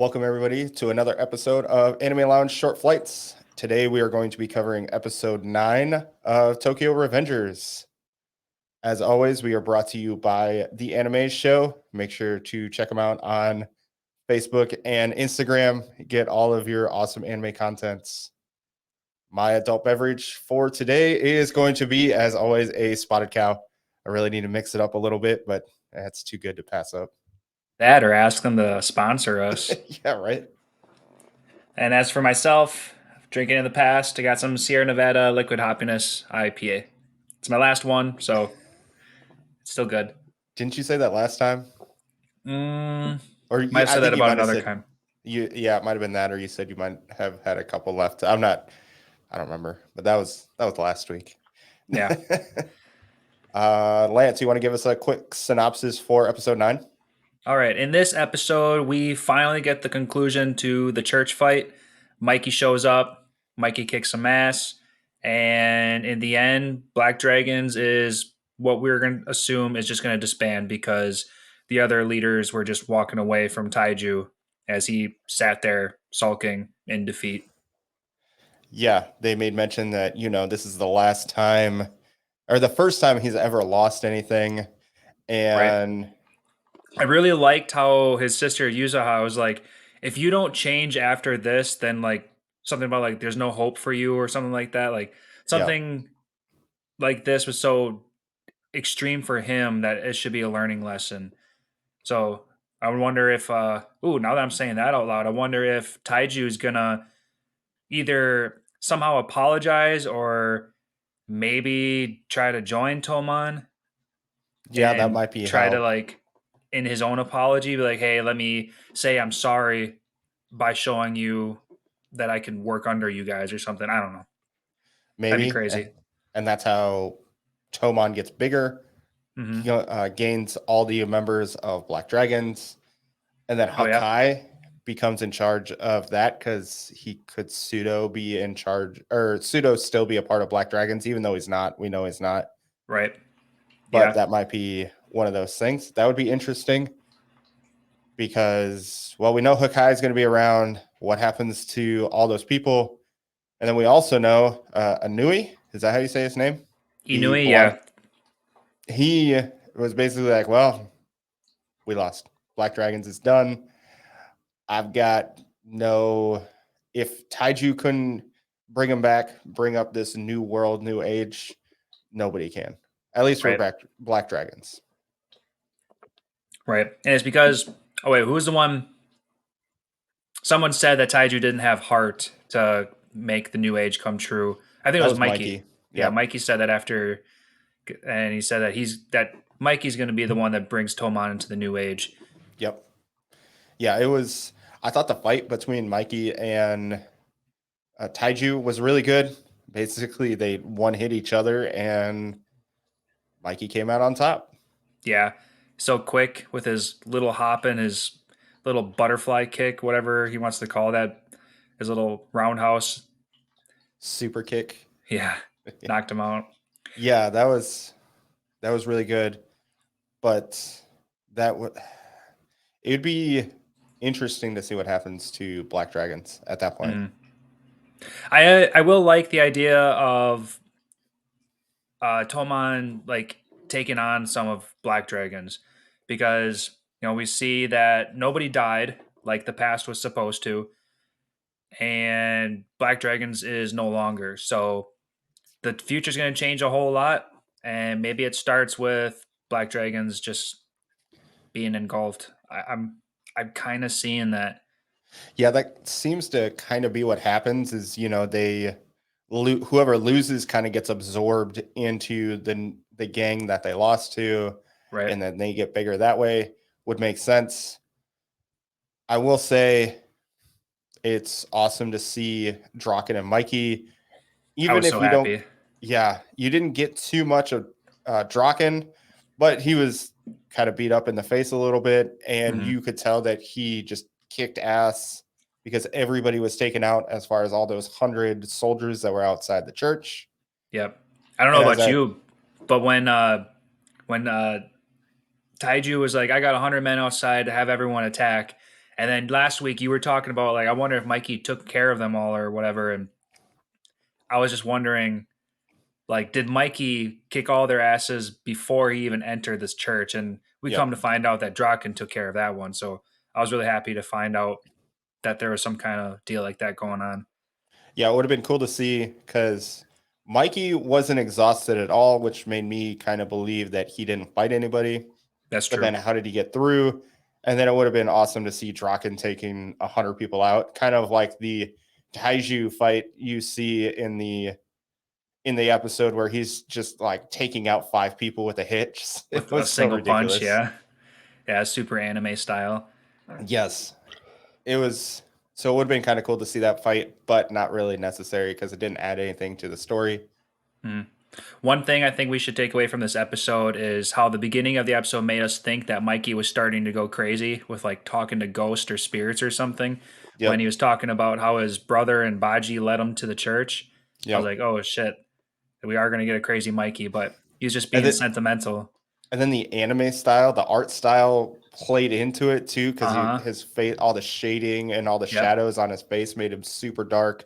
Welcome, everybody, to another episode of Anime Lounge Short Flights. Today, we are going to be covering episode 9 of Tokyo Revengers. As always, we are brought to you by The Anime Show. Make sure to check them out on Facebook and Instagram. Get all of your awesome anime contents. My adult beverage for today is going to be, as always, a Spotted Cow. I really need to mix it up a little bit, but that's too good to pass up. That or ask them to sponsor us. Yeah, right? And as for myself, drinking in the past, I got some Sierra Nevada Liquid Happiness IPA. It's my last one, so it's still good. Didn't you say that last time? Or might have I said that think you about might have another said time. it might have been that, or you said you might have had a couple left. I don't remember, but that was last week. Yeah. Lance, you want to give us a quick synopsis for episode 9? All right. In this episode, we finally get the conclusion to the church fight. Mikey shows up. Mikey kicks some ass. And in the end, Black Dragons is what we're going to assume is just going to disband because the other leaders were just walking away from Taiju as he sat there sulking in defeat. Yeah, they made mention that, this is the last time or the first time he's ever lost anything. And right. I really liked how his sister Yuzaha was like, if you don't change after this, then like something about like there's no hope for you or something like that. Like something like this was so extreme for him that it should be a learning lesson. So I would wonder if now that I'm saying that out loud, I wonder if Taiju is gonna either somehow apologize or maybe try to join Toman. Yeah, that And might be try to how. like in his own apology be like, hey, let me say I'm sorry by showing you that I can work under you guys or something. I don't know. That'd be Maybe. crazy. And that's how Tomon gets bigger. Mm-hmm. He gains all the members of Black Dragons. And then Oh yeah. Hakai becomes in charge of that because he could pseudo be in charge, or pseudo still be a part of Black Dragons, even though he's not. We know he's not. Right. But Yeah. that might be one of those things. That would be interesting because, well, we know Hakai is going to be around. What happens to all those people? And then we also know Anui. Is that how you say his name? Inui, yeah. He was basically like, well, we lost. Black Dragons is done. I've got no. If Taiju couldn't bring him back, bring up this new world, new age, nobody can. At least for Black Dragons. Right. And it's because, oh wait, who's the one? Someone said that Taiju didn't have heart to make the new age come true. I think it was Mikey. Yeah, Mikey said that after, and he said that Mikey's going to be the one that brings Toman into the new age. Yep. Yeah, it was. I thought the fight between Mikey and Taiju was really good. Basically, they one hit each other, and Mikey came out on top. Yeah, so quick with his little hop and his little butterfly kick, whatever he wants to call that, his little roundhouse super kick. Yeah, knocked him out. Yeah, that was really good. But it would be interesting to see what happens to Black Dragons at that point. Mm. I will like the idea of Toman like taking on some of Black Dragons because we see that nobody died like the past was supposed to, and Black Dragons is no longer. So the future's going to change a whole lot, and maybe it starts with Black Dragons just being engulfed. I'm kind of seeing that. Yeah, that seems to kind of be what happens. Is whoever loses kind of gets absorbed into the gang that they lost to, right? And then they get bigger that way. Would make sense. I will say, it's awesome to see Draken and Mikey. Even if we happy. you didn't get too much of Draken, but he was kind of beat up in the face a little bit, and you could tell that he just kicked ass because everybody was taken out as far as all those 100 soldiers that were outside the church. Yep. I don't know about you, but when Taiju was like, I got 100 men outside to have everyone attack, And then last week you were talking about like I wonder if Mikey took care of them all or whatever, and I was just wondering like did Mikey kick all their asses before he even entered this church? And we come Yep. to find out that Draken took care of that one. So I was really happy to find out that there was some kind of deal like that going on. Yeah, it would have been cool to see because Mikey wasn't exhausted at all, which made me kind of believe that he didn't fight anybody. That's But true. then how did he get through? And then it would have been awesome to see Draken taking 100 people out, kind of like the Taiju fight you see in the episode where he's just like taking out 5 people with a hit. It With a was so single punch, ridiculous. yeah. Yeah, super anime style. Yes, it was. So it would have been kind of cool to see that fight, but not really necessary because it didn't add anything to the story. Mm. One thing I think we should take away from this episode is how the beginning of the episode made us think that Mikey was starting to go crazy with like talking to ghosts or spirits or something. When Yep. he was talking about how his brother and Baji led him to the church, I was Yep. like, "Oh shit, we are going to get a crazy Mikey." But he's just And being then sentimental. and then the anime style, the art style played into it too, because Uh huh. his face, all the shading and all the Yep. shadows on his face made him super dark.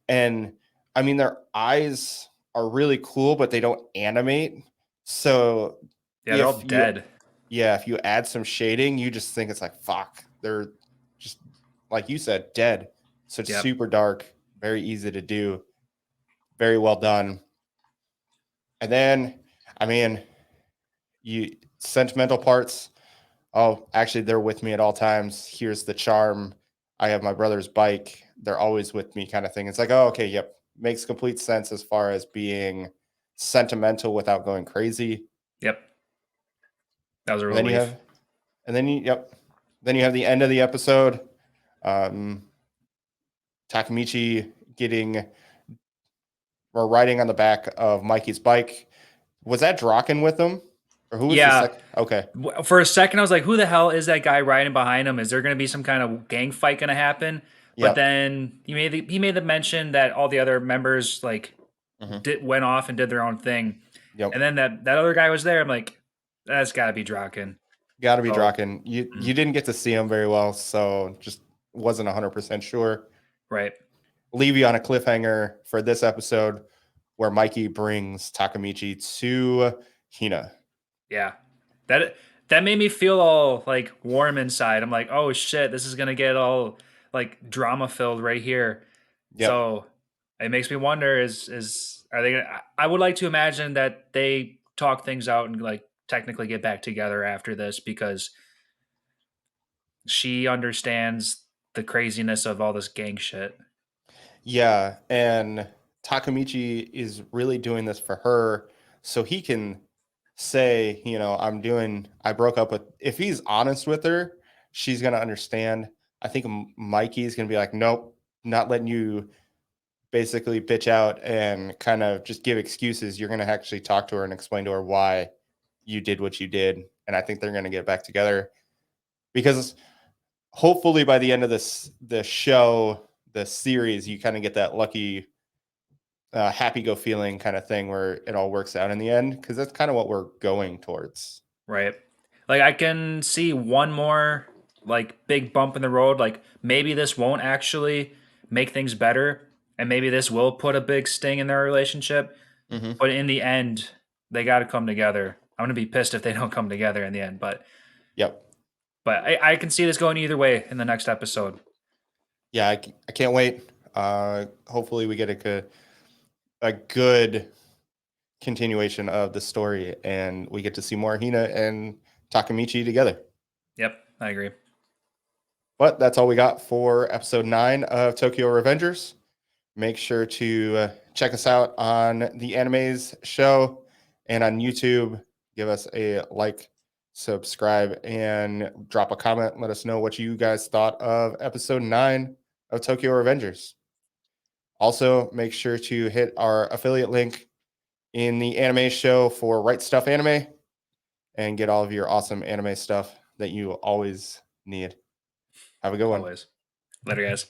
And I mean, their eyes are really cool, but they don't animate. So Yeah, they're all if you, dead. yeah, if you add some shading, you just think it's like, fuck, they're just like you said, dead. So it's Yep. super dark, very easy to do, very well done. And then, I mean, you sentimental parts. Oh, actually, they're with me at all times. Here's the charm. I have my brother's bike. They're always with me, kind of thing. It's like, oh, okay, yep, makes complete sense as far as being sentimental without going crazy. Yep. That was a And then you relief. have, and then you, yep, then you have the end of the episode. Um, Takamichi getting or riding on the back of Mikey's bike. Was that Draken with him, or who was the Yeah. second? Okay, For a second, I was like, "Who the hell is that guy riding behind him? Is there going to be some kind of gang fight going to happen?" But yep, then he made the mention that all the other members like hmm, went off and did their own thing, yep. and then that other guy was there. I'm like, that's got to be Draken. Got to be So Draken. You mm, didn't get to see him very well, so just wasn't 100% sure. right, Leave you on a cliffhanger for this episode where Mikey brings Takamichi to Hina. yeah, that that made me feel all like warm inside. I'm like, oh shit, this is gonna get all like drama filled right here. Yep. So it makes me wonder: is are they? I would like to imagine that they talk things out and like technically get back together after this because she understands the craziness of all this gang shit. Yeah, and Takamichi is really doing this for her so he can say, I broke up with, if he's honest with her, she's going to understand. I think Mikey's going to be like, nope, not letting you basically bitch out and kind of just give excuses. You're going to actually talk to her and explain to her why you did what you did. And I think they're going to get back together because hopefully by the end of the show, the series, you kind of get that lucky, happy go feeling kind of thing where it all works out in the end. Because that's kind of what we're going towards. Right. Like I can see one more like big bump in the road. Like maybe this won't actually make things better, and maybe this will put a big sting in their relationship. Hmm. But in the end, they got to come together. I'm gonna be pissed if they don't come together in the end. Yep. But I can see this going either way in the next episode. Yeah, I can't wait. Hopefully we get a good continuation of the story and we get to see more Hina and Takamichi together. Yep, I agree. But that's all we got for episode 9 of Tokyo Revengers. Make sure to check us out on the Animes show and on YouTube. Give us a like, subscribe, and drop a comment. Let us know what you guys thought of episode 9 of Tokyo Revengers. Also, make sure to hit our affiliate link in the anime show for Right Stuff Anime and get all of your awesome anime stuff that you always need. Have a good one. Always. Later, guys.